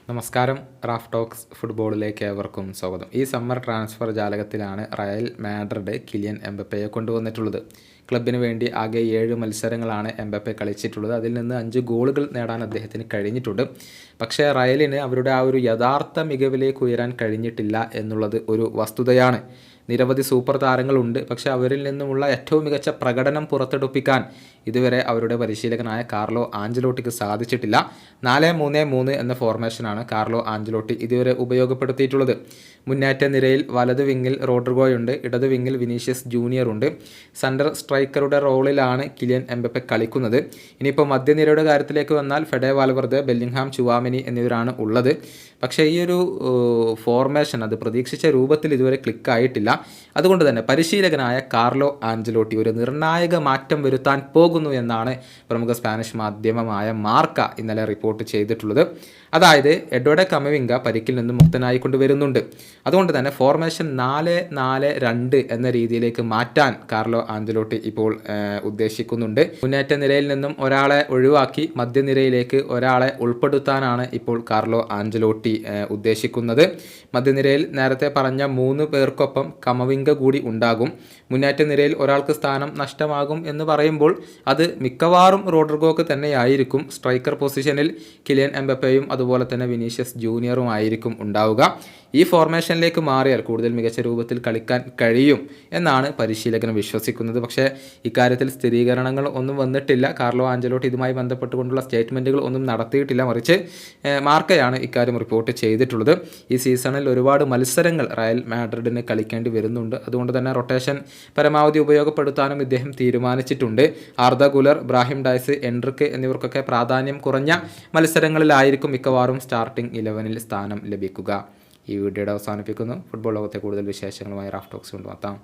നമസ്കാരം. Raf talks ഫുട്ബോളിലേക്ക് ഏവർക്കും സ്വാഗതം. ഈ സമ്മർ ട്രാൻസ്ഫർ ജാലകത്തിലാണ് റയൽ മാഡ്രിഡ് കിലിയൻ എംബപ്പയെ കൊണ്ടുവന്നിട്ടുള്ളത്. ക്ലബിന് വേണ്ടി ആകെ 7 മത്സരങ്ങളാണ് എംബപ്പെ കളിച്ചിട്ടുള്ളത്. അതിൽ നിന്ന് 5 ഗോളുകൾ നേടാൻ അദ്ദേഹത്തിന് കഴിഞ്ഞിട്ടുണ്ട്. പക്ഷേ റയലിന് അവരുടെ ആ ഒരു യഥാർത്ഥ മികവിലേക്ക് ഉയരാൻ കഴിഞ്ഞിട്ടില്ല എന്നുള്ളത് ഒരു വസ്തുതയാണ്. നിരവധി സൂപ്പർ താരങ്ങളുണ്ട്, പക്ഷേ അവരിൽ നിന്നുമുള്ള ഏറ്റവും മികച്ച പ്രകടനം പുറത്തെടുപ്പിക്കാൻ ഇതുവരെ അവരുടെ പരിശീലകനായ കാർലോ ആഞ്ചലോട്ടിക്ക് സാധിച്ചിട്ടില്ല. 4-3-3 എന്ന ഫോർമേഷനാണ് കാർലോ ആഞ്ചലോട്ടി ഇതുവരെ ഉപയോഗപ്പെടുത്തിയിട്ടുള്ളത്. മുന്നേറ്റ നിരയിൽ വലത് വിങ്ങിൽ റോഡ്രിഗോയുണ്ട്, ഇടത് വിങ്ങിൽ വിനീഷ്യസ് ജൂനിയർ ഉണ്ട്. സെൻറ്റർ സ്ട്രൈക്കറുടെ റോളിലാണ് കിലിയൻ എംബപ്പെ കളിക്കുന്നത്. ഇനിയിപ്പോൾ മധ്യനിരയുടെ കാര്യത്തിലേക്ക് വന്നാൽ ഫെഡെ വാൽവർദെ, ബെല്ലിംഗ്ഹാം, ചുവാമിനി എന്നിവരാണ് ഉള്ളത്. പക്ഷേ ഈ ഒരു ഫോർമേഷൻ അത് പ്രതീക്ഷിച്ച രൂപത്തിൽ ഇതുവരെ ക്ലിക്കായിട്ടില്ല. അതുകൊണ്ട് തന്നെ പരിശീലകനായ കാർലോ ആഞ്ചലോട്ടി ഒരു നിർണായക മാറ്റം വരുത്താൻ പോകുന്നു എന്നാണ് പ്രമുഖ സ്പാനിഷ് മാധ്യമമായ മാർക്ക ഇന്നലെ റിപ്പോർട്ട് ചെയ്തിട്ടുള്ളത്. അതായത് എഡ്വേർഡോ കമവിംഗ പരിക്കിൽ നിന്നും മുക്തനായിക്കൊണ്ട് വരുന്നുണ്ട്. അതുകൊണ്ട് തന്നെ ഫോർമേഷൻ 4-4-2 എന്ന രീതിയിലേക്ക് മാറ്റാൻ കാർലോ ആഞ്ചലോട്ടി ഇപ്പോൾ ഉദ്ദേശിക്കുന്നുണ്ട്. മുന്നേറ്റ നിരയിൽ നിന്നും ഒരാളെ ഒഴിവാക്കി മധ്യനിരയിലേക്ക് ഒരാളെ ഉൾപ്പെടുത്താനാണ് ഇപ്പോൾ കാർലോ ആഞ്ചലോട്ടി ഉദ്ദേശിക്കുന്നത്. മധ്യനിരയിൽ നേരത്തെ പറഞ്ഞ 3 പേർക്കൊപ്പം കമവിംഗ കൂടി ഉണ്ടാകും. മുന്നേറ്റ നിരയിൽ ഒരാൾക്ക് സ്ഥാനം നഷ്ടമാകും എന്ന് പറയുമ്പോൾ അത് മിക്കവാറും റോഡ്രിഗോക്ക് തന്നെയായിരിക്കും. സ്ട്രൈക്കർ പൊസിഷനിൽ കിലിയൻ എംബപ്പയും അതുപോലെ തന്നെ വിനീഷ്യസ് ജൂനിയറും ആയിരിക്കും ഉണ്ടാവുക. ഈ ഫോർമേഷനിലേക്ക് മാറിയാൽ കൂടുതൽ മികച്ച രൂപത്തിൽ കളിക്കാൻ കഴിയും എന്നാണ് പരിശീലകൻ വിശ്വസിക്കുന്നത്. പക്ഷേ ഇക്കാര്യത്തിൽ സ്ഥിരീകരണങ്ങൾ ഒന്നും വന്നിട്ടില്ല. കാർലോ ആഞ്ചലോട്ടി ഇതുമായി ബന്ധപ്പെട്ടുകൊണ്ടുള്ള സ്റ്റേറ്റ്മെൻറ്റുകൾ ഒന്നും നടത്തിയിട്ടില്ല. മറിച്ച് മാർക്കയാണ് ഇക്കാര്യം റിപ്പോർട്ട് ചെയ്തിട്ടുള്ളത്. ഈ സീസണിൽ ഒരുപാട് മത്സരങ്ങൾ റയൽ മാഡ്രിഡിന് കളിക്കേണ്ടി വരുന്നുണ്ട്. അതുകൊണ്ട് തന്നെ റൊട്ടേഷൻ പരമാവധി ഉപയോഗപ്പെടുത്താനും ഇദ്ദേഹം തീരുമാനിച്ചിട്ടുണ്ട്. ആർദ ഗുലർ, ബ്രാഹിം ഡയസ്, എൻട്രിക്ക് എന്നിവർക്കൊക്കെ പ്രാധാന്യം കുറഞ്ഞ മത്സരങ്ങളിലായിരിക്കും മിക്കവാറും സ്റ്റാർട്ടിംഗ് 11-ൽ സ്ഥാനം ലഭിക്കുക. ഈ വീഡിയോയുടെ അവസാനിപ്പിക്കുന്നു. ഫുട്ബോൾ ലോകത്തെ കൂടുതൽ വിശേഷങ്ങളുമായി റാഫ് ടോക്സ് കൊണ്ടുവെത്താം.